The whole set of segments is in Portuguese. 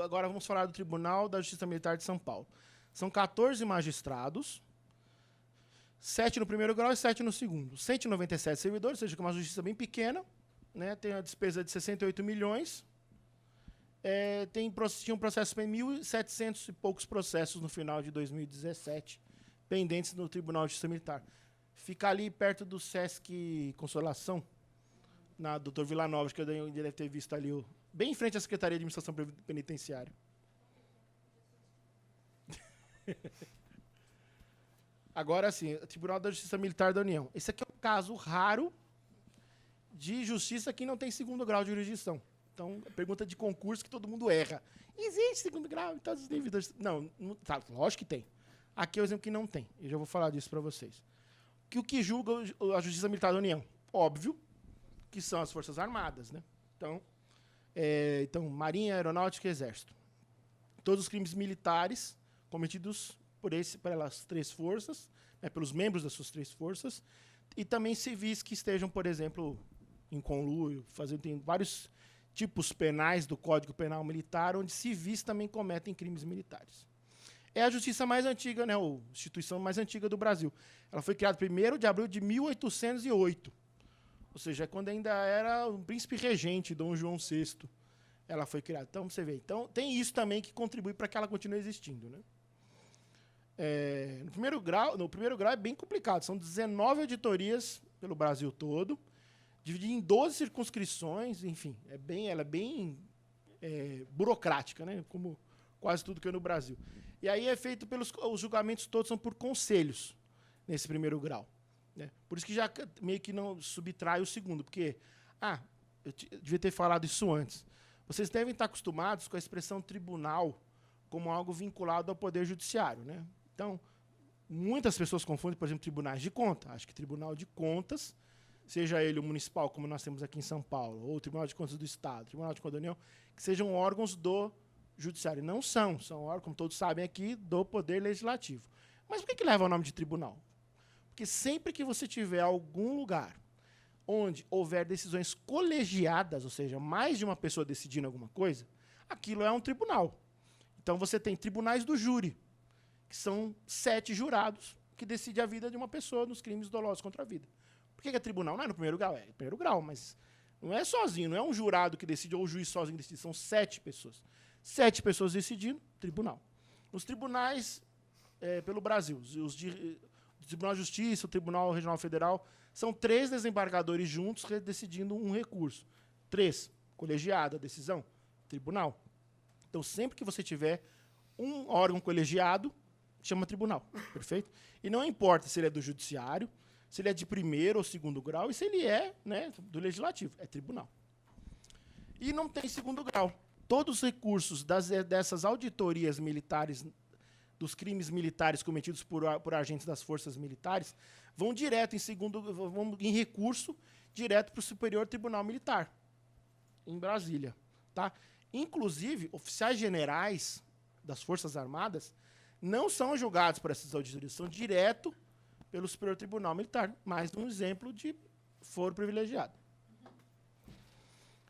agora vamos falar do Tribunal da Justiça Militar de São Paulo. São 14 magistrados, 7 no primeiro grau e 7 no segundo. 197 servidores, ou seja, que é uma justiça bem pequena, né? Tem a despesa de 68 milhões. Tinha um processo de 1.700 e poucos processos no final de 2017, pendentes no Tribunal de Justiça Militar. Fica ali perto do Sesc Consolação, na Dr. Villanova, que eu deve ter visto ali, bem em frente à Secretaria de Administração Penitenciária. Agora, sim, o Tribunal da Justiça Militar da União. Esse aqui é um caso raro de justiça que não tem segundo grau de jurisdição. Então, pergunta de concurso que todo mundo erra. Existe segundo grau em todos os níveis? Não, tá, lógico que tem. Aqui é o exemplo que não tem. Eu já vou falar disso para vocês. O que julga a Justiça Militar da União? Óbvio que são as Forças Armadas, né? Então, Marinha, Aeronáutica e Exército. Todos os crimes militares cometidos pelas três forças, né, pelos membros das suas três forças, e também civis que estejam, por exemplo, em conluio, tem vários tipos penais do Código Penal Militar, onde civis também cometem crimes militares. É a justiça mais antiga, né, a instituição mais antiga do Brasil. Ela foi criada 1º de abril de 1808, ou seja, quando ainda era um príncipe regente, Dom João VI. Ela foi criada. Então, você vê. Então, tem isso também que contribui para que ela continue existindo, né? No primeiro grau é bem complicado. São 19 auditorias pelo Brasil todo, dividido em 12 circunscrições, enfim. Ela é bem burocrática, né? Como quase tudo que é no Brasil. E aí é feito os julgamentos todos são por conselhos, nesse primeiro grau, né? Por isso que já meio que não subtrai o segundo, porque, eu devia ter falado isso antes. Vocês devem estar acostumados com a expressão tribunal como algo vinculado ao Poder Judiciário, né? Então, muitas pessoas confundem, por exemplo, tribunais de contas. Acho que Tribunal de Contas, seja ele o municipal, como nós temos aqui em São Paulo, ou o Tribunal de Contas do Estado, Tribunal de Contas da União, que sejam órgãos do Judiciário. Não são órgãos, como todos sabem aqui, do Poder Legislativo. Mas por que leva o nome de tribunal? Porque sempre que você tiver algum lugar onde houver decisões colegiadas, ou seja, mais de uma pessoa decidindo alguma coisa, aquilo é um tribunal. Então, você tem tribunais do júri, que são 7 jurados que decidem a vida de uma pessoa nos crimes dolosos contra a vida. Por que é tribunal? Não é no primeiro grau, é no primeiro grau, mas não é sozinho, não é um jurado que decide ou o juiz sozinho que decide, são 7 pessoas. 7 pessoas decidindo, tribunal. Os tribunais pelo Brasil, o Tribunal de Justiça, o Tribunal Regional Federal, são 3 desembargadores juntos decidindo um recurso. 3, colegiado, a decisão, tribunal. Então, sempre que você tiver um órgão colegiado, chama tribunal, perfeito? E não importa se ele é do judiciário, se ele é de primeiro ou segundo grau, e se ele é, né, do legislativo, é tribunal. E não tem segundo grau. Todos os recursos dessas auditorias militares, dos crimes militares cometidos por agentes das forças militares, vão direto em recurso direto para o Superior Tribunal Militar, em Brasília, tá? Inclusive, oficiais generais das Forças Armadas não são julgados por essas auditorias, são direto pelo Superior Tribunal Militar. Mais um exemplo de foro privilegiado.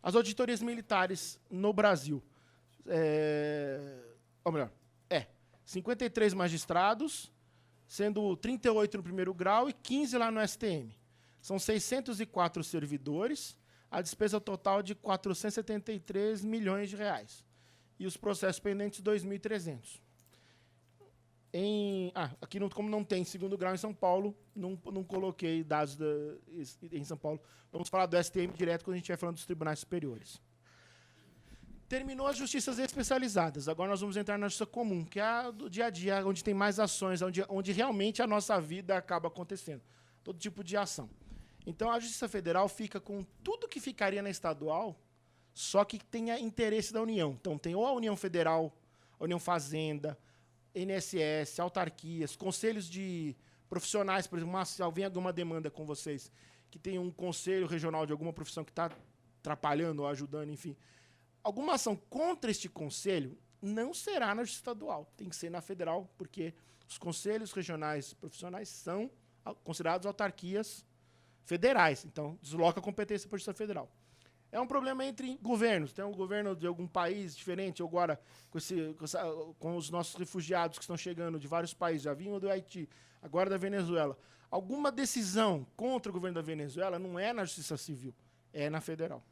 As auditorias militares no Brasil, ou melhor, 53 magistrados, sendo 38 no primeiro grau e 15 lá no STM. São 604 servidores, a despesa total de 473 milhões de reais. E os processos pendentes, 2.300. Aqui, como não tem segundo grau em São Paulo, não coloquei dados em São Paulo. Vamos falar do STM direto quando a gente estiver falando dos tribunais superiores. Terminou as justiças especializadas. Agora nós vamos entrar na justiça comum, que é a do dia a dia, onde tem mais ações, onde realmente a nossa vida acaba acontecendo. Todo tipo de ação. Então, a Justiça Federal fica com tudo que ficaria na estadual, só que tenha interesse da União. Então, tem ou a União Federal, a União Fazenda, INSS, autarquias, conselhos de profissionais, por exemplo, se alguém alguma demanda com vocês, que tem um conselho regional de alguma profissão que está atrapalhando ou ajudando, enfim. Alguma ação contra este conselho não será na justiça estadual, tem que ser na federal, porque os conselhos regionais profissionais são considerados autarquias federais, então desloca a competência para a justiça federal. É um problema entre governos. Tem um governo de algum país diferente, agora com os nossos refugiados que estão chegando de vários países, já vinham do Haiti, agora da Venezuela. Alguma decisão contra o governo da Venezuela não é na Justiça Civil, é na federal.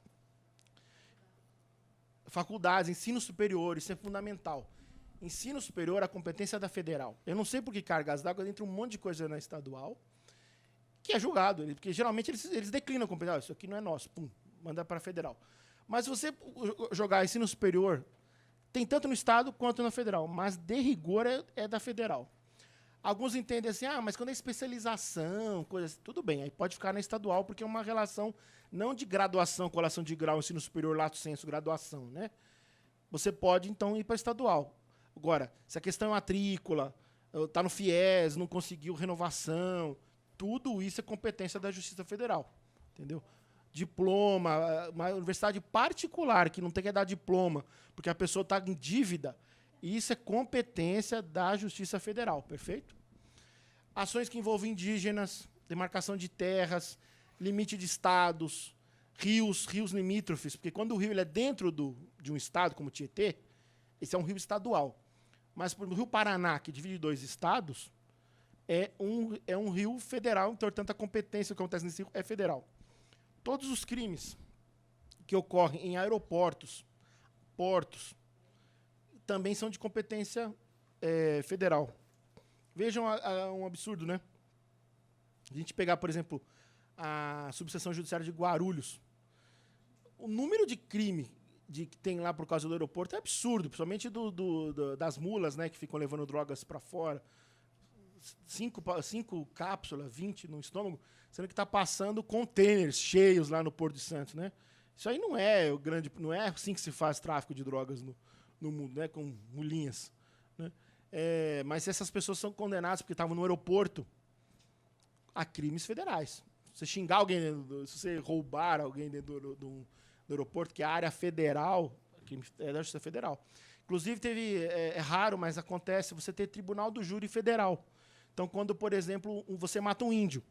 Faculdades, ensino superior, isso é fundamental. Ensino superior, a competência é da federal. Eu não sei por que cargas d'água entra um monte de coisa na estadual, que é julgado, porque geralmente eles declinam a competência. Isso aqui não é nosso, pum, manda para a federal. Mas se você jogar ensino superior, tem tanto no estado quanto na federal, mas de rigor é da federal. Alguns entendem assim, mas quando é especialização, coisa assim, tudo bem, aí pode ficar na estadual, porque é uma relação não de graduação, colação de grau, ensino superior, lato sensu, graduação, né? Você pode, então, ir para estadual. Agora, se a questão é matrícula, está no FIES, não conseguiu renovação, tudo isso é competência da Justiça Federal, entendeu? Diploma, uma universidade particular que não tem que dar diploma, porque a pessoa está em dívida, isso é competência da Justiça Federal, perfeito? Ações que envolvem indígenas, demarcação de terras, limite de estados, rios limítrofes, porque quando o rio ele é dentro de um estado, como o Tietê, esse é um rio estadual. Mas o Rio Paraná, que divide 2 estados, é um rio federal, então, portanto, a competência que acontece nesse rio é federal. Todos os crimes que ocorrem em aeroportos, portos, também são de competência federal. Vejam um absurdo, né? A gente pegar, por exemplo, a subseção judiciária de Guarulhos. O número de crime que tem lá por causa do aeroporto é absurdo, principalmente das mulas, né, que ficam levando drogas para fora. 5 cápsulas, 20 no estômago, sendo que está passando containers cheios lá no Porto de Santos, né? Isso aí não é assim que se faz tráfico de drogas no mundo, né? Com mulinhas, né? Mas essas pessoas são condenadas porque estavam no aeroporto a crimes federais. Se você xingar alguém, se você roubar alguém dentro do aeroporto, que é a área federal, é da Justiça Federal. Inclusive, é raro, mas acontece, você ter tribunal do júri federal. Então, quando, por exemplo, você mata um índio,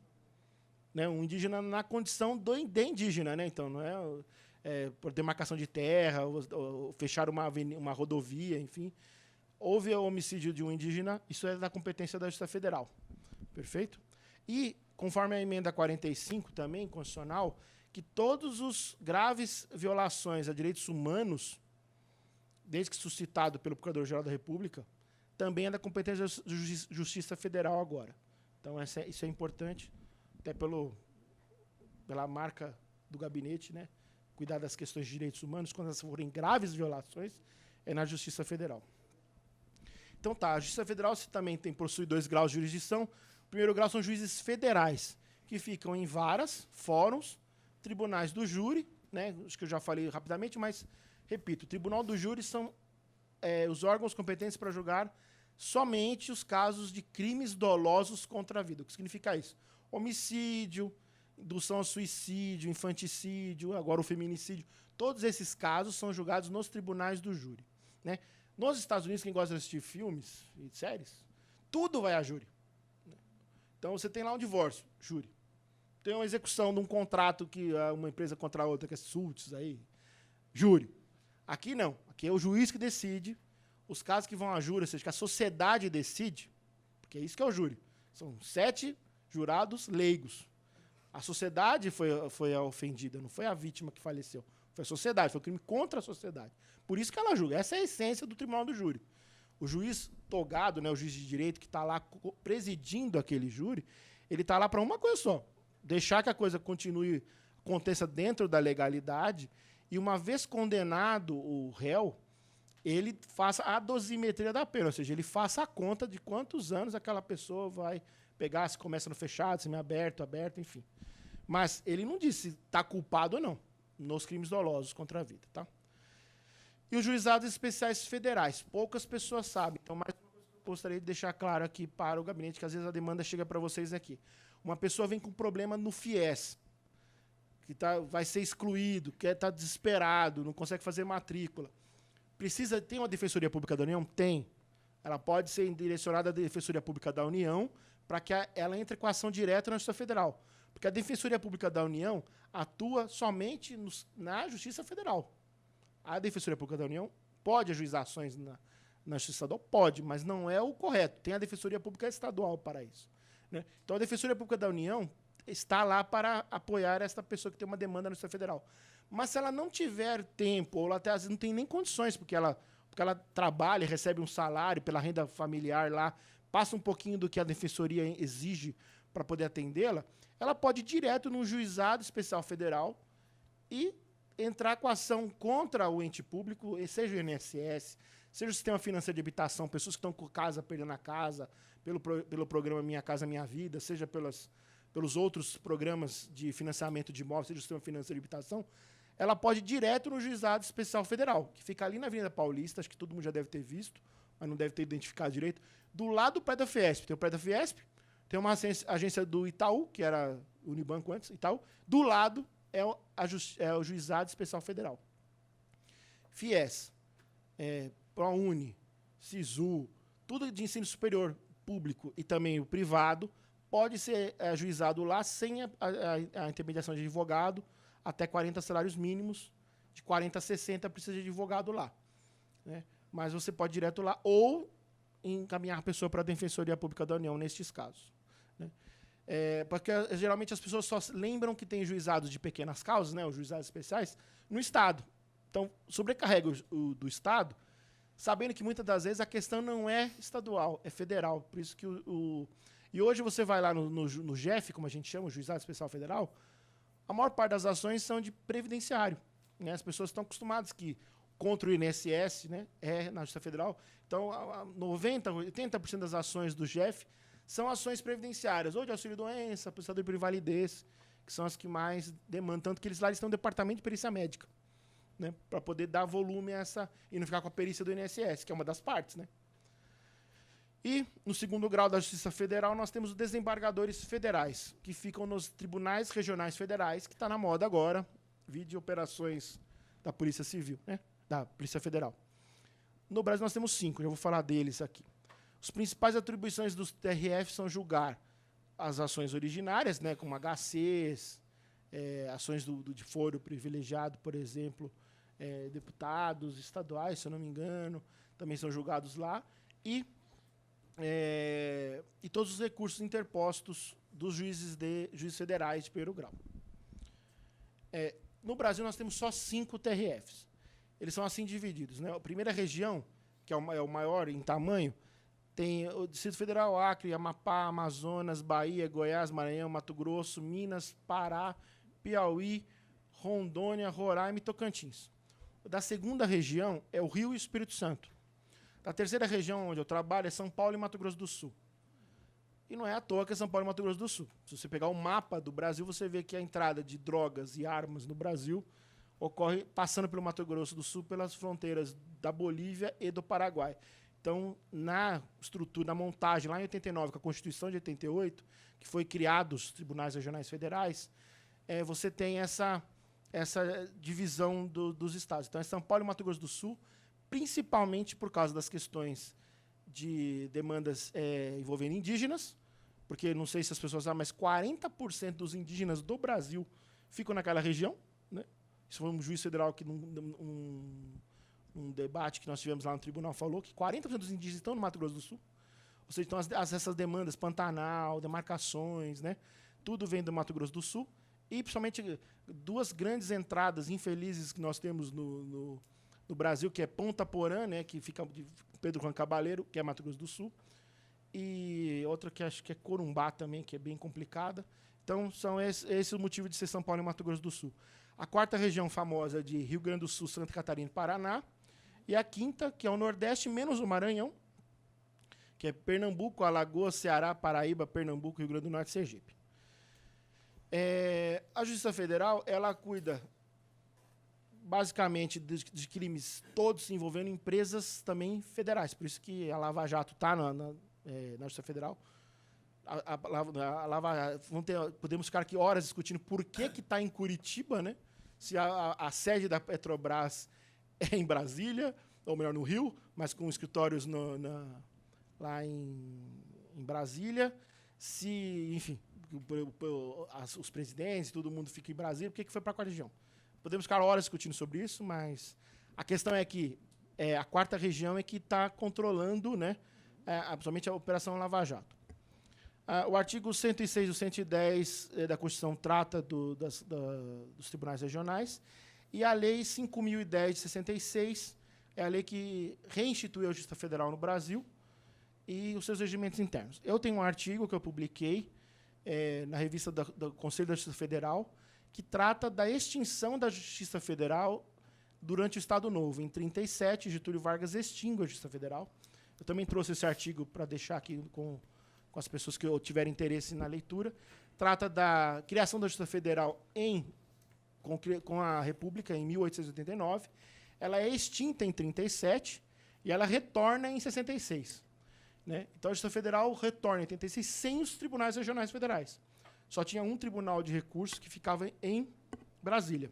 né, um indígena na condição de indígena, né, então não é por demarcação de terra, ou fechar uma rodovia, enfim, houve o homicídio de um indígena, isso é da competência da Justiça Federal. Perfeito? E, conforme a emenda 45, também, constitucional, que todos os graves violações a direitos humanos, desde que suscitado pelo Procurador-Geral da República, também é da competência da Justiça Federal agora. Então, isso é importante, até pela marca do gabinete, né? Cuidar das questões de direitos humanos, quando elas forem graves violações, é na Justiça Federal. Então, a Justiça Federal também possui 2 graus de jurisdição. O primeiro grau são juízes federais, que ficam em varas, fóruns, tribunais do júri, né? Acho que eu já falei rapidamente, mas, repito, o tribunal do júri são os órgãos competentes para julgar somente os casos de crimes dolosos contra a vida. O que significa isso? Homicídio, indução ao suicídio, infanticídio, agora o feminicídio. Todos esses casos são julgados nos tribunais do júri, né? Nos Estados Unidos, quem gosta de assistir filmes e séries, tudo vai a júri. Então, você tem lá um divórcio, júri. Tem uma execução de um contrato que uma empresa contra a outra, que é Sults, aí, júri. Aqui não. Aqui é o juiz que decide. Os casos que vão a júri, ou seja, que a sociedade decide, porque é isso que é o júri. São 7 jurados leigos. A sociedade foi a ofendida, não foi a vítima que faleceu. Foi a sociedade, foi um crime contra a sociedade. Por isso que ela julga. Essa é a essência do tribunal do júri. O juiz togado, né, o juiz de direito que está lá presidindo aquele júri, ele está lá para uma coisa só: deixar que a coisa aconteça dentro da legalidade, e uma vez condenado o réu, ele faça a dosimetria da pena, ou seja, ele faça a conta de quantos anos aquela pessoa vai pegar, se começa no fechado, se é aberto, enfim. Mas ele não disse se está culpado ou não nos crimes dolosos contra a vida, tá? E os juizados especiais federais, poucas pessoas sabem. Então, mais uma coisa que eu gostaria de deixar claro aqui para o gabinete, que às vezes a demanda chega para vocês aqui. Uma pessoa vem com problema no FIES, que vai ser excluído, que está desesperado, não consegue fazer matrícula. Tem uma Defensoria Pública da União? Tem. Ela pode ser direcionada à Defensoria Pública da União para que ela entre com a ação direta na Justiça Federal. Porque a Defensoria Pública da União atua somente na Justiça Federal. A Defensoria Pública da União pode ajuizar ações na Justiça Estadual? Pode, mas não é o correto. Tem a Defensoria Pública Estadual para isso, né? Então, a Defensoria Pública da União está lá para apoiar essa pessoa que tem uma demanda na Justiça Federal. Mas se ela não tiver tempo, ou ela até às vezes não tem nem condições, porque ela trabalha, recebe um salário pela renda familiar lá, passa um pouquinho do que a Defensoria exige para poder atendê-la, ela pode ir direto no Juizado Especial Federal e entrar com ação contra o ente público, seja o INSS, seja o Sistema Financeiro de Habitação, pessoas que estão com casa, perdendo a casa, pelo programa Minha Casa Minha Vida, seja pelos outros programas de financiamento de imóveis, seja o Sistema Financeiro de Habitação, ela pode ir direto no Juizado Especial Federal, que fica ali na Avenida Paulista, acho que todo mundo já deve ter visto, mas não deve ter identificado direito, do lado do prédio da Fiesp. Tem o prédio da Fiesp, tem uma agência do Itaú, que era Unibanco antes, Itaú, do lado é o Juizado Especial Federal. FIES, ProUni, SISU, tudo de ensino superior público e também o privado, pode ser ajuizado lá sem a intermediação de advogado, até 40 salários mínimos, de 40 a 60 precisa de advogado lá, né? Mas você pode ir direto lá ou encaminhar a pessoa para a Defensoria Pública da União nestes casos, né? Porque geralmente as pessoas só lembram que tem juizados de pequenas causas, né, os juizados especiais, no Estado. Então, sobrecarrega do Estado, sabendo que muitas das vezes a questão não é estadual, é federal. Por isso que E hoje você vai lá no JEF, como a gente chama, o Juizado Especial Federal, a maior parte das ações são de previdenciário, né? As pessoas estão acostumadas que contra o INSS, né, na Justiça Federal. Então, 90%, 80% das ações do JEF são ações previdenciárias, ou de auxílio-doença, aposentadoria por invalidez, que são as que mais demandam, tanto que eles lá estão no departamento de perícia médica, né, para poder dar volume a essa, e não ficar com a perícia do INSS, que é uma das partes, né? E, no segundo grau da Justiça Federal, nós temos os desembargadores federais, que ficam nos tribunais regionais federais, que está na moda agora, vide operações da Polícia Civil, né, da Polícia Federal. No Brasil, nós temos 5, já vou falar deles aqui. As principais atribuições dos TRF são julgar as ações originárias, né, como HCs, ações de foro privilegiado, por exemplo, deputados estaduais, se eu não me engano, também são julgados lá, e todos os recursos interpostos dos juízes federais de primeiro grau. No Brasil, nós temos só 5 TRFs. Eles são assim divididos, né? A primeira região, que é o maior em tamanho, tem o Distrito Federal, Acre, Amapá, Amazonas, Bahia, Goiás, Maranhão, Mato Grosso, Minas, Pará, Piauí, Rondônia, Roraima e Tocantins. Da segunda região é o Rio e o Espírito Santo. Da terceira região onde eu trabalho é São Paulo e Mato Grosso do Sul. E não é à toa que é São Paulo e Mato Grosso do Sul. Se você pegar o mapa do Brasil, você vê que a entrada de drogas e armas no Brasil ocorre passando pelo Mato Grosso do Sul, pelas fronteiras da Bolívia e do Paraguai. Então, na estrutura, na montagem, lá em 89, com a Constituição de 88, que foi criado os tribunais regionais federais, você tem essa divisão dos estados. Então, é São Paulo e Mato Grosso do Sul, principalmente por causa das questões de demandas envolvendo indígenas, porque, não sei se as pessoas sabem, mas 40% dos indígenas do Brasil ficam naquela região, né? Isso foi um juiz federal que, num debate que nós tivemos lá no tribunal, falou que 40% dos indígenas estão no Mato Grosso do Sul. Ou seja, então essas demandas, Pantanal, demarcações, né, tudo vem do Mato Grosso do Sul. E, principalmente, 2 grandes entradas infelizes que nós temos no Brasil, que é Ponta Porã, né, que fica de Pedro Juan Cabaleiro, que é Mato Grosso do Sul, e outra que acho que é Corumbá também, que é bem complicada. Então, são esse o motivo de ser São Paulo e Mato Grosso do Sul. A 4ª região famosa é de Rio Grande do Sul, Santa Catarina e Paraná. E a 5ª, que é o Nordeste, menos o Maranhão, que é Pernambuco, Alagoas, Ceará, Paraíba, Pernambuco, Rio Grande do Norte e Sergipe. A Justiça Federal, ela cuida basicamente de crimes todos envolvendo empresas também federais. Por isso que a Lava Jato está na Justiça Federal. Podemos ficar aqui horas discutindo por que está em Curitiba, né? Se a sede da Petrobras é em Brasília, ou melhor, no Rio, mas com escritórios lá em Brasília. Enfim, os presidentes, todo mundo fica em Brasília, por que foi para a quarta região? Podemos ficar horas discutindo sobre isso, mas a questão é que a quarta região é que está controlando, né, principalmente a Operação Lava Jato. O artigo 106 e 110 da Constituição trata dos tribunais regionais, e a Lei 5.010 de 66 é a lei que reinstituiu a Justiça Federal no Brasil e os seus regimentos internos. Eu tenho um artigo que eu publiquei na revista do Conselho da Justiça Federal, que trata da extinção da Justiça Federal durante o Estado Novo. Em 1937, Getúlio Vargas extingue a Justiça Federal. Eu também trouxe esse artigo para deixar aqui com as pessoas que tiverem interesse na leitura. Trata da criação da Justiça Federal com a República em 1889. Ela é extinta em 1937 e ela retorna em 66. Né? Então, a Justiça Federal retorna em 86 sem os tribunais regionais federais. Só tinha um tribunal de recursos que ficava em Brasília.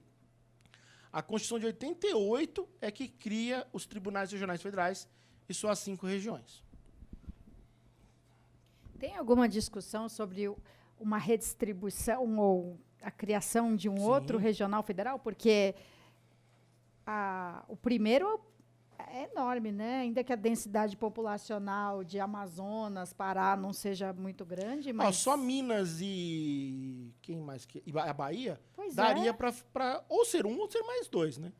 A Constituição de 88 é que cria os tribunais regionais federais e suas 5 regiões. Tem alguma discussão sobre uma redistribuição ou a criação de um outro regional federal? Porque o primeiro é enorme, né? Ainda que a densidade populacional de Amazonas, Pará não seja muito grande, mas só Minas e quem mais e a Bahia pois daria para ou ser um ou ser mais 2, né?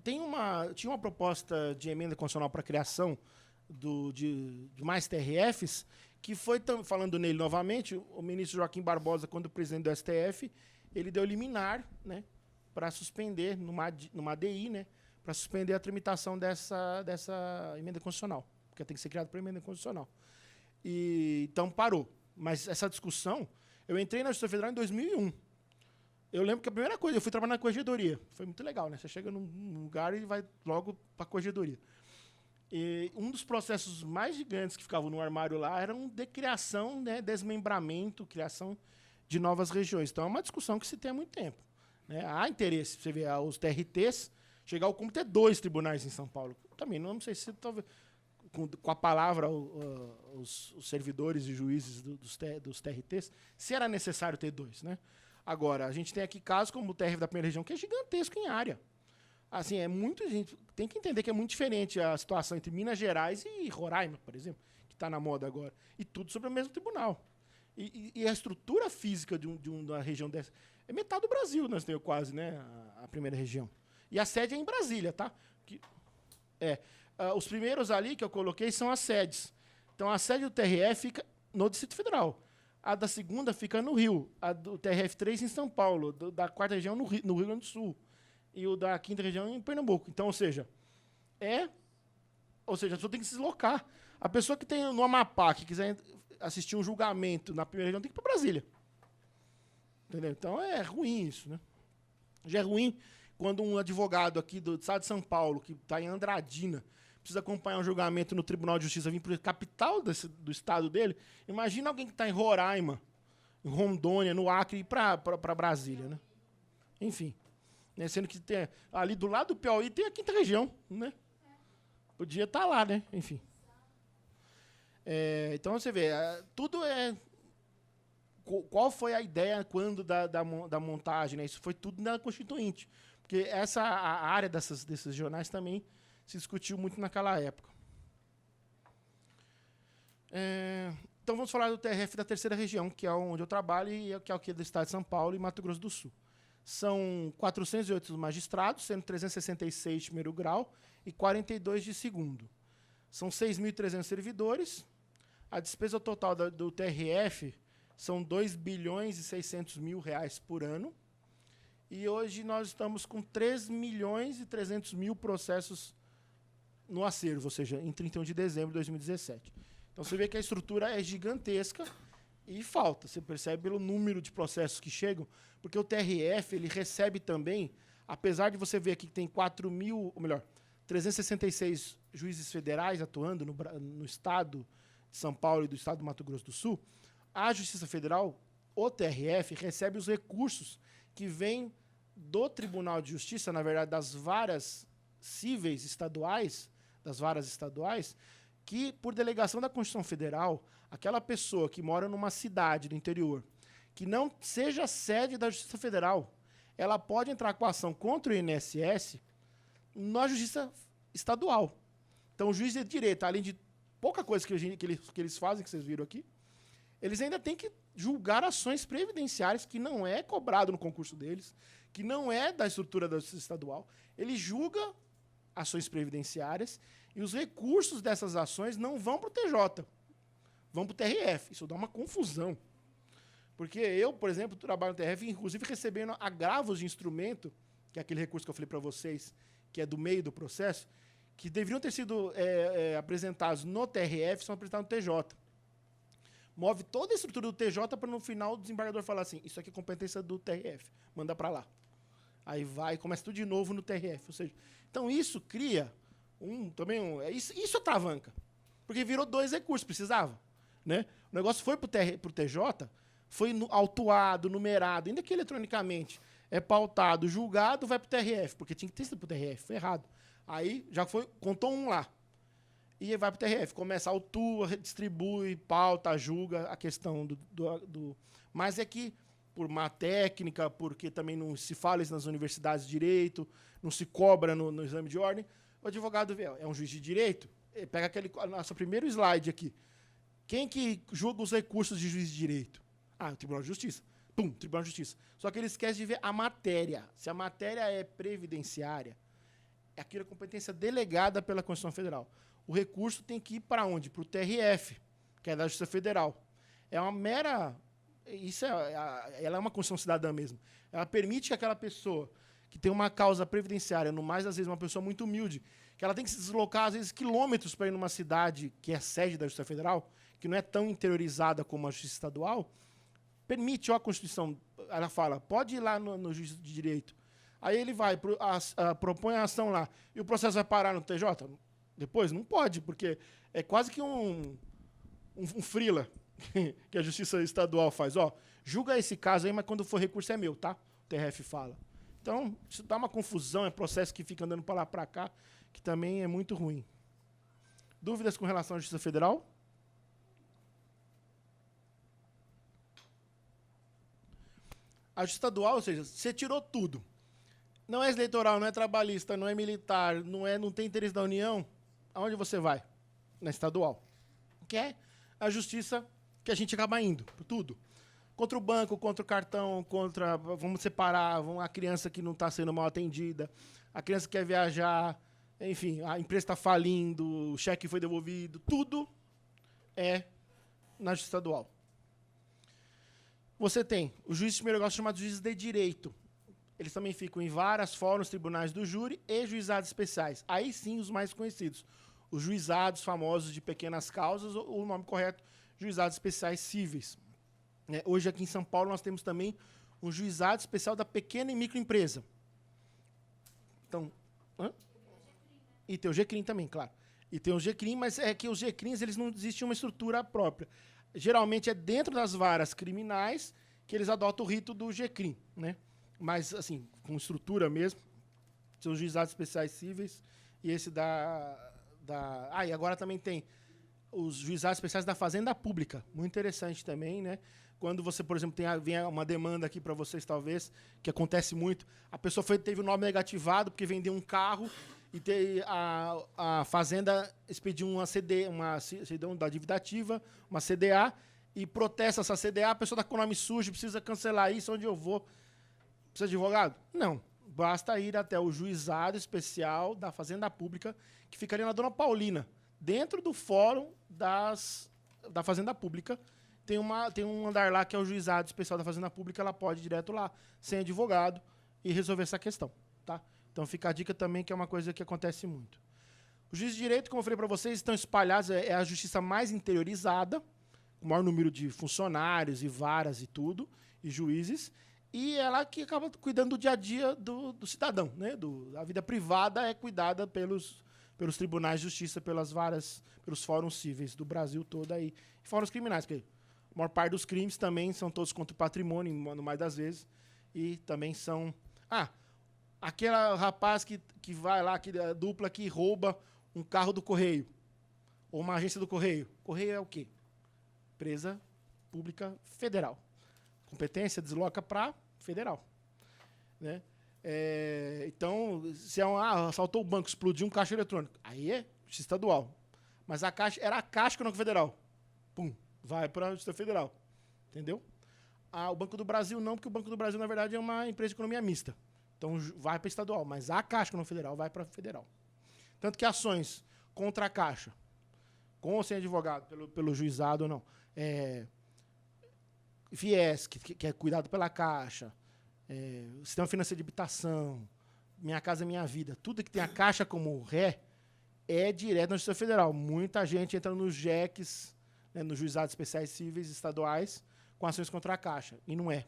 Tinha uma proposta de emenda constitucional para a criação de mais TRFs, que foi, falando nele novamente, o ministro Joaquim Barbosa, quando presidente do STF, ele deu liminar, né, para suspender, numa ADI, né, para suspender a tramitação dessa emenda constitucional, porque tem que ser criada por emenda constitucional. Então, parou. Mas essa discussão, eu entrei na Justiça Federal em 2001. Eu lembro que a primeira coisa, eu fui trabalhar na corregedoria. Foi muito legal, né? Você chega num lugar e vai logo para a corregedoria. E um dos processos mais gigantes que ficavam no armário lá era de criação, né, desmembramento, criação de novas regiões. Então, é uma discussão que se tem há muito tempo. Né? Há interesse. Você vê os TRTs, chegar ao como ter 2 tribunais em São Paulo. Também não sei se talvez com a palavra os servidores e juízes dos TRTs, se era necessário ter 2, né? Agora, a gente tem aqui casos como o TRF da primeira região, que é gigantesco em área. Assim, a gente tem que entender que é muito diferente a situação entre Minas Gerais e Roraima, por exemplo, que está na moda agora. E tudo sobre o mesmo tribunal. E a estrutura física de uma região dessa é metade do Brasil, nós temos quase, né? A primeira região. E a sede é em Brasília, tá? Os primeiros ali que eu coloquei são as sedes. Então, a sede do TRF fica no Distrito Federal. A da segunda fica no Rio. A do TRF3 em São Paulo. Da quarta região no Rio Grande do Sul. E o da quinta região em Pernambuco. Então, ou seja, a pessoa tem que se deslocar. A pessoa que tem no Amapá, que quiser assistir um julgamento na primeira região, tem que ir para Brasília. Entendeu? Então, é ruim isso, né? Já é ruim quando um advogado aqui do estado de São Paulo, que está em Andradina, precisa acompanhar um julgamento no Tribunal de Justiça, vir para a capital do estado dele. Imagina alguém que está em Roraima, em Rondônia, no Acre, e para Brasília, né? Enfim. Né? Sendo que tem, ali do lado do Piauí tem a quinta região, né? Podia estar lá, né? Enfim. Então, você vê, tudo é... Qual foi a ideia quando da montagem, né? Isso foi tudo na Constituinte. Porque a área desses jornais também se discutiu muito naquela época. Então, vamos falar do TRF da terceira região, que é onde eu trabalho, e que é o que é do estado de São Paulo e Mato Grosso do Sul. São 408 magistrados, sendo 366 de primeiro grau e 42 de segundo. São 6.300 servidores. A despesa total do TRF são 2 bilhões e 600 mil reais por ano. E hoje nós estamos com 3 milhões e 300 mil processos no acervo, ou seja, em 31 de dezembro de 2017. Então, você vê que a estrutura é gigantesca e falta. Você percebe pelo número de processos que chegam, porque o TRF ele recebe também, apesar de você ver aqui que tem 366 juízes federais atuando no estado de São Paulo e do estado do Mato Grosso do Sul, a Justiça Federal, o TRF, recebe os recursos que vêm do Tribunal de Justiça, na verdade, das varas cíveis estaduais, que, por delegação da Constituição Federal, aquela pessoa que mora numa cidade do interior, que não seja sede da Justiça Federal, ela pode entrar com ação contra o INSS na Justiça Estadual. Então, o juiz de direito, além de pouca coisa que eles fazem, que vocês viram aqui, eles ainda têm que julgar ações previdenciárias que não é cobrado no concurso deles, que não é da estrutura da Justiça Estadual. Ele julga ações previdenciárias e os recursos dessas ações não vão para o TJ, vão para o TRF. Isso dá uma confusão. Porque eu, por exemplo, trabalho no TRF, inclusive recebendo agravos de instrumento, que é aquele recurso que eu falei para vocês, que é do meio do processo, que deveriam ter sido apresentados no TRF, são apresentados no TJ. Move toda a estrutura do TJ para, no final, o desembargador falar assim, isso aqui é competência do TRF, manda para lá. Aí vai, começa tudo de novo no TRF. Ou seja, então isso cria isso atravanca. Porque virou 2 recursos, precisava. Né? O negócio foi para o TJ, foi autuado, numerado, ainda que eletronicamente é pautado, julgado, vai para o TRF, porque tinha que ter sido para o TRF, foi errado. Aí já foi, contou um lá. E vai para o TRF, começa, autua, distribui, pauta, julga a questão do. Mas é que, por má técnica, porque também não se fala isso nas universidades de direito, não se cobra no exame de ordem, o advogado é um juiz de direito, pega nosso primeiro slide aqui. Quem que julga os recursos de juiz de direito? O Tribunal de Justiça. Pum, Tribunal de Justiça. Só que ele esquece de ver a matéria. Se a matéria é previdenciária, é aquilo competência delegada pela Constituição Federal. O recurso tem que ir para onde? Para o TRF, que é da Justiça Federal. É uma mera... ela é uma Constituição cidadã mesmo. Ela permite que aquela pessoa que tem uma causa previdenciária, no mais, às vezes, uma pessoa muito humilde, que ela tem que se deslocar, às vezes, quilômetros para ir numa cidade que é sede da Justiça Federal, que não é tão interiorizada como a Justiça Estadual, permite, a Constituição, ela fala, pode ir lá no juiz de direito. Aí ele vai, propõe a ação lá, e o processo vai parar no TJ? Depois? Não pode, porque é quase que um freela que a Justiça Estadual faz. Julga esse caso aí, mas quando for recurso é meu, tá? O TRF fala. Então, isso dá uma confusão, é processo que fica andando para lá para cá, que também é muito ruim. Dúvidas com relação à Justiça Federal? A Justiça Estadual, ou seja, você tirou tudo. Não é eleitoral, não é trabalhista, não é militar, não tem interesse da União, aonde você vai? Na estadual. Que é a justiça que a gente acaba indo, por tudo. Contra o banco, contra o cartão, vamos separar, a criança que não está sendo mal atendida, a criança que quer viajar, enfim, a empresa está falindo, o cheque foi devolvido, tudo é na justiça estadual. Você tem os juízes de primeiro grau chamados juízes de direito. Eles também ficam em várias fóruns, tribunais do júri e juizados especiais. Aí sim, os mais conhecidos. Os juizados famosos de pequenas causas, ou o nome correto, juizados especiais cíveis. Hoje, aqui em São Paulo, nós temos também um juizado especial da pequena e microempresa. Então, e tem o GCRIM também, claro. E tem o GCRIM, mas é que os GCRIMs, eles não existem uma estrutura própria. Geralmente é dentro das varas criminais que eles adotam o rito do GCRIM, né? Mas, assim, com estrutura mesmo, são os juizados especiais cíveis e esse e agora também tem os juizados especiais da Fazenda Pública. Muito interessante também, né? Quando você, por exemplo, vem uma demanda aqui para vocês, talvez, que acontece muito, a pessoa teve o nome negativado porque vendeu um carro e a Fazenda expediu uma certidão da dívida ativa, uma CDA, e protesta essa CDA, a pessoa está com o nome sujo, precisa cancelar isso, onde eu vou? Precisa de advogado? Não. Basta ir até o juizado especial da Fazenda Pública, que ficaria na Dona Paulina, dentro do fórum da Fazenda Pública. Tem um andar lá que é o juizado especial da Fazenda Pública, ela pode ir direto lá, sem advogado, e resolver essa questão. Tá? Então fica a dica também, que é uma coisa que acontece muito. Os juízes de direito, como eu falei para vocês, estão espalhados, é a justiça mais interiorizada, com o maior número de funcionários e varas e tudo, e juízes, e ela que acaba cuidando do dia a dia do cidadão. Né? A vida privada é cuidada pelos tribunais de justiça, pelos fóruns cíveis do Brasil todo aí, e fóruns criminais, porque a maior parte dos crimes também são todos contra o patrimônio, no mais das vezes, e também são... aquele rapaz que vai lá, a dupla que rouba um carro do Correio, ou uma agência do Correio. Correio é o quê? Empresa Pública Federal. competência desloca para federal, né? Então, se assaltou o banco, explodiu um caixa eletrônico, aí é justiça estadual. Mas era a Caixa Econômica Federal. Pum, vai para a Justiça Federal. Entendeu? O Banco do Brasil não, porque o Banco do Brasil, na verdade, é uma empresa de economia mista. Então, vai para estadual. Mas a Caixa Econômica Federal vai para federal. Tanto que ações contra a Caixa, com ou sem advogado, pelo juizado ou não, FIES, que é cuidado pela Caixa, Sistema Financeiro de Habitação, Minha Casa Minha Vida, tudo que tem a Caixa como ré, é direto na Justiça Federal. Muita gente entra nos JECs, né, nos Juizados Especiais Cíveis Estaduais, com ações contra a Caixa. E não é.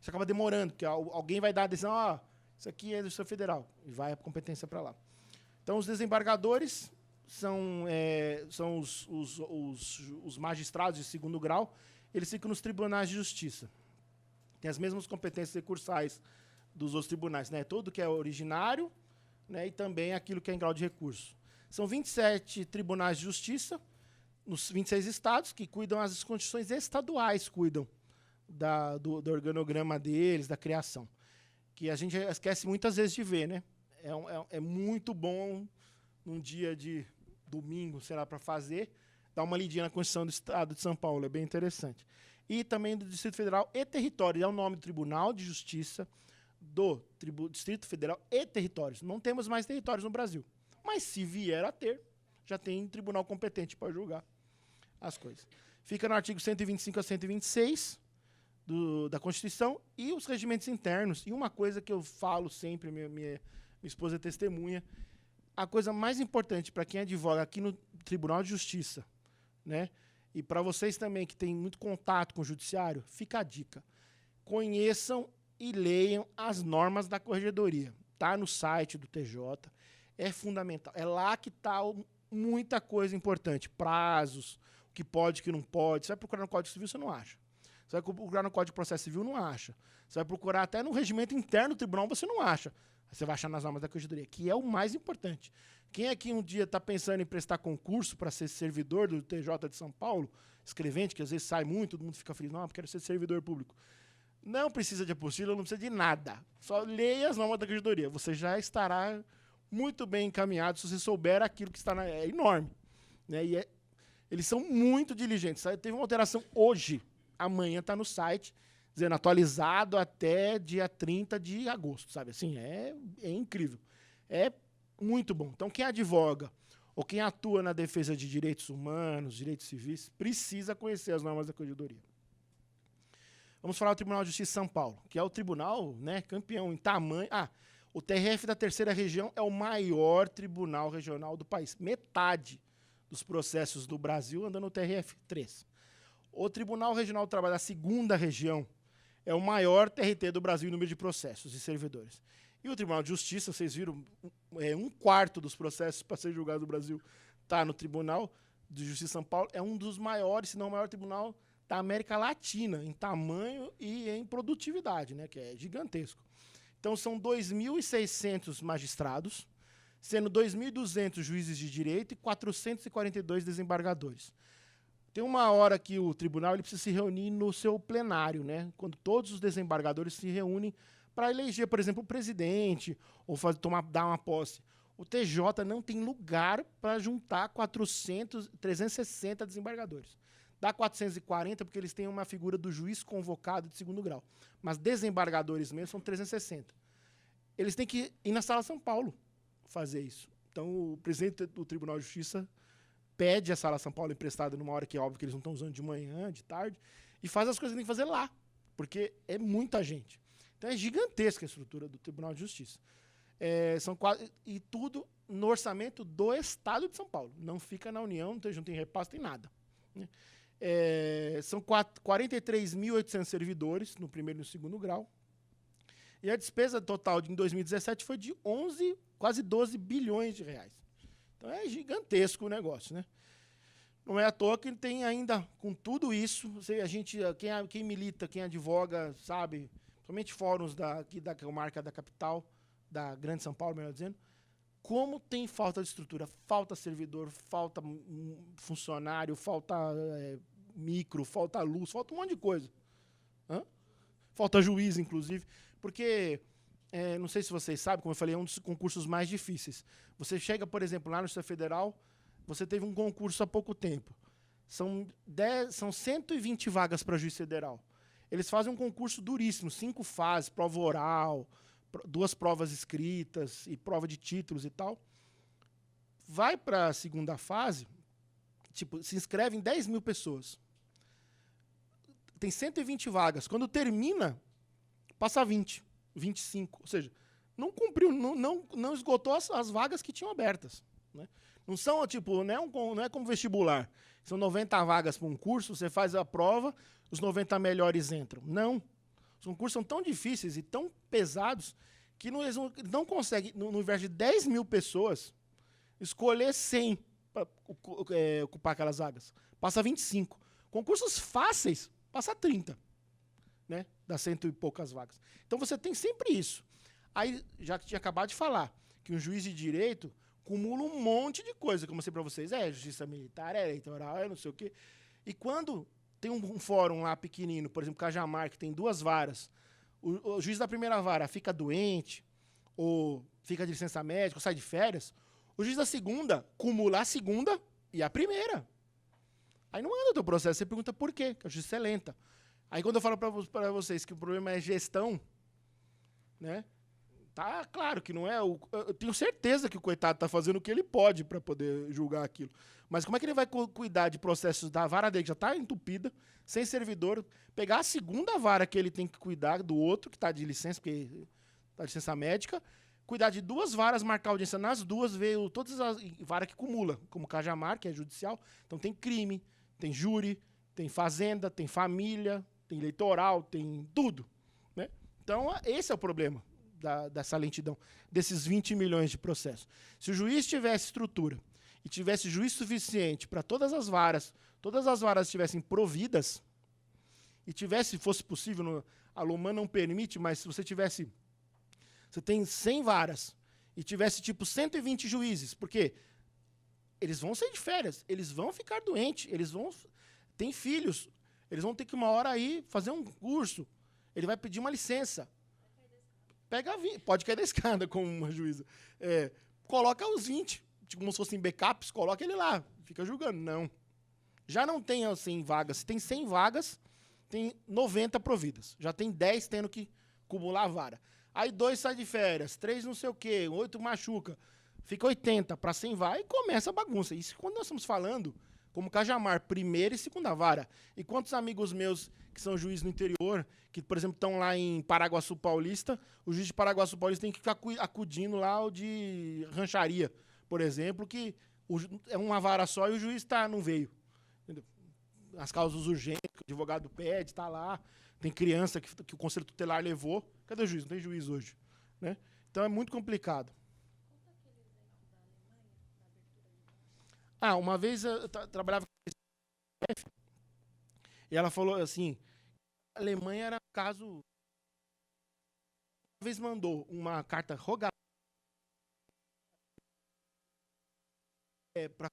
Isso acaba demorando, porque alguém vai dar a decisão, isso aqui é da Justiça Federal, e vai a competência para lá. Então, os desembargadores são os magistrados de segundo grau, eles ficam nos tribunais de justiça. Tem as mesmas competências recursais dos outros tribunais, né? Tudo que é originário, né, e também aquilo que é em grau de recurso. São 27 tribunais de justiça, nos 26 estados, que cuidam, as constituições estaduais cuidam do organograma deles, da criação. Que a gente esquece muitas vezes de ver, né? É muito bom, num dia de domingo, sei lá, para fazer, dar uma lidinha na Constituição do Estado de São Paulo, é bem interessante. E também do Distrito Federal e Território, é o nome do Tribunal de Justiça do Distrito Federal e Territórios. Não temos mais territórios no Brasil. Mas se vier a ter, já tem tribunal competente para julgar as coisas. Fica no artigo 125 a 126 da Constituição e os regimentos internos. E uma coisa que eu falo sempre, minha esposa é testemunha, a coisa mais importante para quem advoga aqui no Tribunal de Justiça, né? E para vocês também que têm muito contato com o judiciário, fica a dica. Conheçam e leiam as normas da corregedoria. Está no site do TJ, é fundamental. É lá que está muita coisa importante. Prazos, o que pode, o que não pode. Você vai procurar no Código Civil, você não acha. Você vai procurar no Código de Processo Civil, não acha. Você vai procurar até no regimento interno do tribunal, você não acha. Você vai achar nas normas da corregedoria, que é o mais importante. Quem aqui um dia está pensando em prestar concurso para ser servidor do TJ de São Paulo, escrevente, que às vezes sai muito, todo mundo fica feliz, não, eu quero ser servidor público. Não precisa de apostila, não precisa de nada. Só leia as normas da corregedoria. Você já estará muito bem encaminhado se você souber aquilo que está é enorme. Né? E eles são muito diligentes. Sabe? Teve uma alteração hoje, amanhã está no site, dizendo atualizado até dia 30 de agosto. Sabe? Assim, é incrível. É muito bom. Então, quem advoga ou quem atua na defesa de direitos humanos, direitos civis, precisa conhecer as normas da corregedoria. Vamos falar do Tribunal de Justiça de São Paulo, que é o tribunal, né, campeão em tamanho. O TRF da Terceira Região é o maior tribunal regional do país. Metade dos processos do Brasil andam no TRF3. O Tribunal Regional do Trabalho da Segunda Região é o maior TRT do Brasil em número de processos e servidores. E o Tribunal de Justiça, vocês viram, 1/4 dos processos para ser julgado no Brasil está no Tribunal de Justiça de São Paulo. É um dos maiores, se não o maior tribunal da América Latina, em tamanho e em produtividade, né, que é gigantesco. Então, são 2.600 magistrados, sendo 2.200 juízes de direito e 442 desembargadores. Tem uma hora que o tribunal ele precisa se reunir no seu plenário, né, quando todos os desembargadores se reúnem para eleger, por exemplo, o presidente ou dar uma posse. O TJ não tem lugar para juntar 360 desembargadores. Dá 440 porque eles têm uma figura do juiz convocado de segundo grau. Mas desembargadores mesmo são 360. Eles têm que ir na Sala São Paulo fazer isso. Então, o presidente do Tribunal de Justiça pede a Sala São Paulo emprestada numa hora que é óbvio que eles não estão usando de manhã, de tarde, e faz as coisas que tem que fazer lá, porque é muita gente. Então, é gigantesca a estrutura do Tribunal de Justiça. E tudo no orçamento do Estado de São Paulo. Não fica na União, não tem repasse, tem nada. Né? São 43.800 servidores no primeiro e no segundo grau. E a despesa total em 2017 foi de quase 12 bilhões de reais. Então é gigantesco o negócio, né? Não é à toa que tem ainda, com tudo isso, quem milita, quem advoga, sabe, somente fóruns aqui da comarca da capital, da Grande São Paulo, melhor dizendo, como tem falta de estrutura, falta servidor, falta funcionário, falta micro, falta luz, falta um monte de coisa. Hã? Falta juiz, inclusive. Porque, não sei se vocês sabem, como eu falei, é um dos concursos mais difíceis. Você chega, por exemplo, lá no Justiça Federal, você teve um concurso há pouco tempo. São 120 vagas para juiz federal. Eles fazem um concurso duríssimo, 5 fases, prova oral, 2 provas escritas e prova de títulos e tal. Vai para a segunda fase, tipo, se inscrevem 10 mil pessoas. Tem 120 vagas. Quando termina, passa 20, 25. Ou seja, não cumpriu, não esgotou as vagas que tinham abertas. Né? Não são, tipo, não é como vestibular. São 90 vagas para um curso, você faz a prova, os 90 melhores entram. Não. Os concursos são tão difíceis e tão pesados que eles não conseguem, no universo de 10 mil pessoas, escolher 100 para ocupar aquelas vagas. Passa 25. Concursos fáceis, passa 30. Né? Dá 100 e poucas vagas. Então você tem sempre isso. Aí, já que tinha acabado de falar, que um juiz de direito acumula um monte de coisa, como eu sei para vocês, justiça militar, eleitoral, não sei o quê. E quando tem um fórum lá pequenino, por exemplo, Cajamar, que tem 2 varas, o juiz da primeira vara fica doente, ou fica de licença médica, ou sai de férias, o juiz da segunda acumula a segunda e a primeira. Aí não anda o teu processo, você pergunta por quê, que a justiça é lenta. Aí quando eu falo para vocês que o problema é gestão, né? Tá claro que não é. Eu tenho certeza que o coitado está fazendo o que ele pode para poder julgar aquilo. Mas como é que ele vai cuidar de processos da vara dele, que já está entupida, sem servidor, pegar a segunda vara que ele tem que cuidar do outro, que está de licença, porque está de licença médica, cuidar de 2 varas, marcar audiência nas 2, ver todas as varas que acumula, como Cajamar, que é judicial. Então tem crime, tem júri, tem fazenda, tem família, tem eleitoral, tem tudo. Né? Então esse é o problema. Dessa lentidão, desses 20 milhões de processos. Se o juiz tivesse estrutura e tivesse juiz suficiente para todas as varas estivessem providas, e fosse possível, a Loman não permite, mas se você tem 100 varas e tivesse tipo 120 juízes, porque eles vão sair de férias, eles vão ficar doentes, tem filhos, eles vão ter que uma hora aí fazer um curso, ele vai pedir uma licença. Pode cair da escada como uma juíza. Coloca os 20, tipo, como se fossem backups, coloca ele lá, fica julgando. Não. Já não tem 100 vagas. Se tem 100 vagas, tem 90 providas. Já tem 10 tendo que acumular a vara. Aí 2 sai de férias, 3 não sei o quê, 8 machuca. Fica 80 para 100 varas e começa a bagunça. Isso quando nós estamos falando, como Cajamar, primeira e segunda vara. E quantos amigos meus que são juízes no interior, que, por exemplo, estão lá em Paraguaçu Paulista, o juiz de Paraguaçu Paulista tem que ficar acudindo lá o de Rancharia, por exemplo, que é uma vara só e o juiz não veio. Entendeu? As causas urgentes, que o advogado pede, está lá. Tem criança que o Conselho Tutelar levou. Cadê o juiz? Não tem juiz hoje. Né? Então é muito complicado. Uma vez eu trabalhava com a chefe, e ela falou assim, a Alemanha era um caso... Uma vez mandou uma carta rogatória para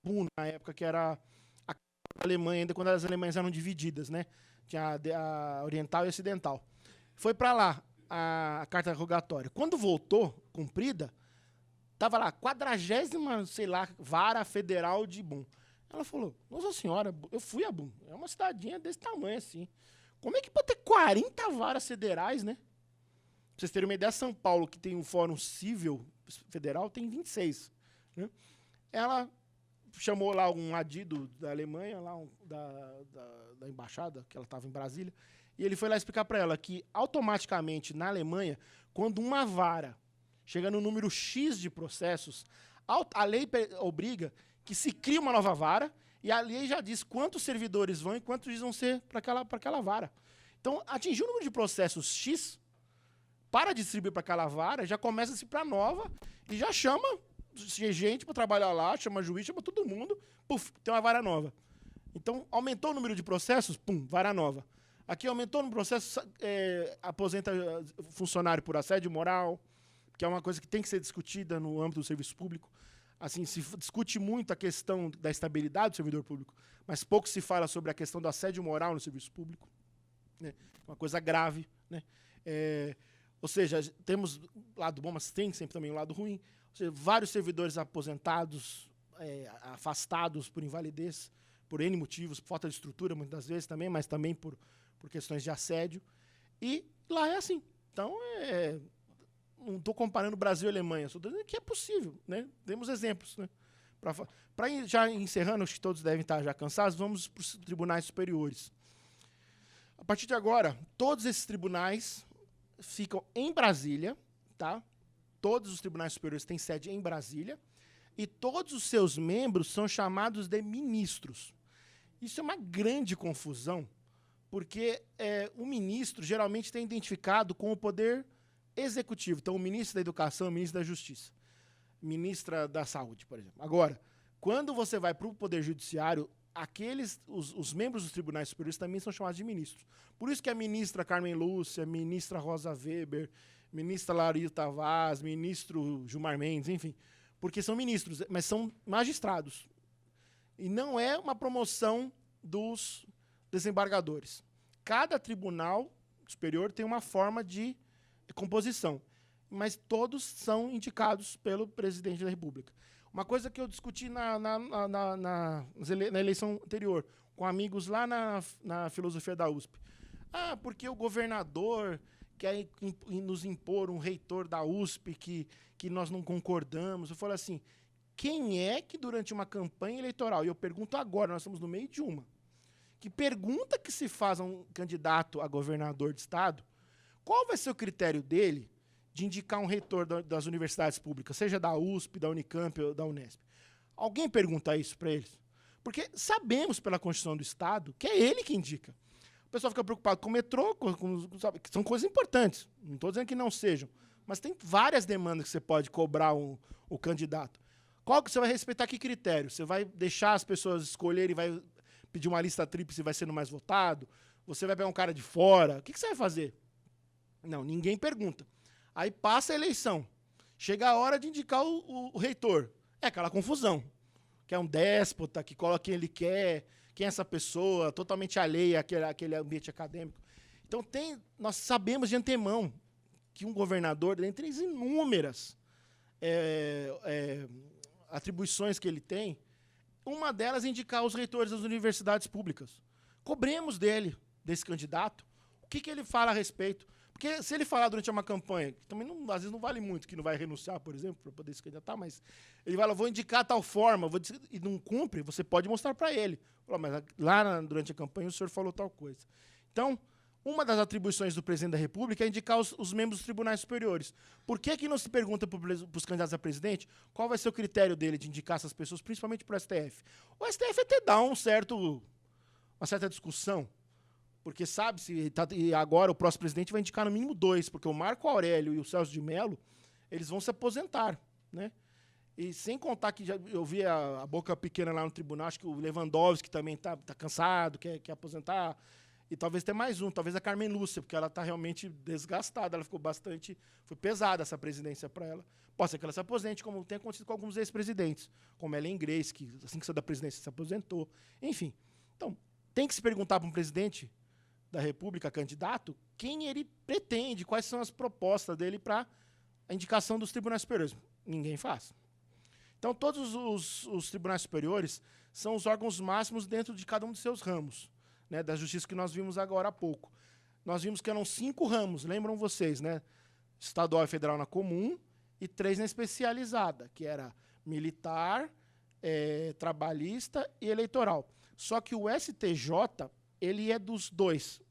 Bonn, na época que era a Alemanha, ainda quando as Alemanhas eram divididas, né? Tinha a oriental e a ocidental. Foi para lá a carta rogatória. Quando voltou, cumprida, estava lá, 40ª, sei lá, vara federal de Bonn. Ela falou, nossa senhora, eu fui a Bonn. É uma cidadinha desse tamanho assim. Como é que pode ter 40 varas federais, né? Pra vocês terem uma ideia, São Paulo, que tem um fórum civil federal, tem 26. Né? Ela chamou lá um adido da Alemanha, lá da embaixada, que ela estava em Brasília, e ele foi lá explicar para ela que, automaticamente, na Alemanha, quando uma vara chega no número X de processos, a lei obriga que se crie uma nova vara, e a lei já diz quantos servidores vão e quantos vão ser para aquela vara. Então, atingir o número de processos X, para distribuir para aquela vara, já começa-se para nova e já chama gente para trabalhar lá, chama juiz, chama todo mundo, puf, tem uma vara nova. Então, aumentou o número de processos, pum, vara nova. Aqui aumentou no processo, aposenta funcionário por assédio moral, que é uma coisa que tem que ser discutida no âmbito do serviço público. assim, se discute muito a questão da estabilidade do servidor público, mas pouco se fala sobre a questão do assédio moral no serviço público, né? Uma coisa grave, né? Ou seja, temos o lado bom, mas tem sempre também o lado ruim. Ou seja, vários servidores aposentados, afastados por invalidez, por N motivos, por falta de estrutura, muitas vezes também, mas também por questões de assédio. E lá é assim. Então, não estou comparando Brasil e Alemanha, só estou dizendo que é possível, né? Temos exemplos, né? Já encerrando, acho que todos devem estar já cansados, vamos para os tribunais superiores. A partir de agora, todos esses tribunais ficam em Brasília, tá? Todos os tribunais superiores têm sede em Brasília, e todos os seus membros são chamados de ministros. Isso é uma grande confusão, porque o ministro geralmente tem identificado com o poder executivo. Então, o ministro da Educação, o ministro da Justiça, ministra da Saúde, por exemplo. Agora, quando você vai para o Poder Judiciário, os membros dos tribunais superiores também são chamados de ministros. Por isso que a ministra Carmen Lúcia, a ministra Rosa Weber, ministra Laurita Tavares, ministro Gilmar Mendes, enfim, porque são ministros, mas são magistrados. E não é uma promoção dos desembargadores. Cada tribunal superior tem uma forma de composição, mas todos são indicados pelo presidente da República. Uma coisa que eu discuti na eleição anterior, com amigos lá na filosofia da USP. Porque o governador quer nos impor um reitor da USP que nós não concordamos. Eu falo assim, quem é que durante uma campanha eleitoral, e eu pergunto agora, nós estamos no meio de uma, que pergunta que se faz a um candidato a governador de estado, qual vai ser o critério dele de indicar um reitor das universidades públicas, seja da USP, da Unicamp ou da Unesp? Alguém pergunta isso para eles? Porque sabemos pela Constituição do Estado que é ele que indica. O pessoal fica preocupado com o metrô, sabe, que são coisas importantes. Não estou dizendo que não sejam, mas tem várias demandas que você pode cobrar o candidato. Qual que você vai respeitar? Que critério? Você vai deixar as pessoas escolherem e vai pedir uma lista tríplice e vai sendo mais votado? Você vai pegar um cara de fora? O que você vai fazer? Não, ninguém pergunta. Aí passa a eleição. Chega a hora de indicar o reitor. É aquela confusão. Que é um déspota, que coloca quem ele quer, quem é essa pessoa, totalmente alheia àquele ambiente acadêmico. Então, nós sabemos de antemão que um governador, dentre as inúmeras atribuições que ele tem, uma delas é indicar os reitores das universidades públicas. Cobremos desse candidato, o que ele fala a respeito. Porque se ele falar durante uma campanha, que também às vezes não vale muito, que não vai renunciar, por exemplo, para poder se candidatar, mas ele vai lá, vou indicar tal forma, e não cumpre, você pode mostrar para ele. Mas lá durante a campanha o senhor falou tal coisa. Então, uma das atribuições do presidente da República é indicar os membros dos tribunais superiores. Por que não se pergunta para os candidatos a presidente qual vai ser o critério dele de indicar essas pessoas, principalmente para o STF? O STF até dá uma certa discussão, porque sabe-se, e agora o próximo presidente vai indicar no mínimo 2, porque o Marco Aurélio e o Celso de Mello, eles vão se aposentar, né? E sem contar que eu vi a boca pequena lá no tribunal, acho que o Lewandowski também tá cansado, quer aposentar, e talvez tenha mais talvez a Carmen Lúcia, porque ela está realmente desgastada, foi pesada essa presidência para ela. Pode ser que ela se aposente, como tem acontecido com alguns ex-presidentes, como Ellen Grace, que assim que saiu da presidência se aposentou. Enfim, então, tem que se perguntar para um presidente da República, candidato, quem ele pretende, quais são as propostas dele para a indicação dos tribunais superiores. Ninguém faz. Então, todos os tribunais superiores são os órgãos máximos dentro de cada um dos seus ramos, né, da justiça que nós vimos agora há pouco. Nós vimos que eram 5 ramos, lembram vocês, né? Estadual e federal na comum e 3 na especializada, que era militar, trabalhista e eleitoral. Só que o STJ, ele é dos 2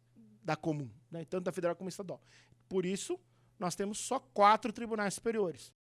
da comum, né, tanto da federal como estadual. Por isso, nós temos só 4 tribunais superiores.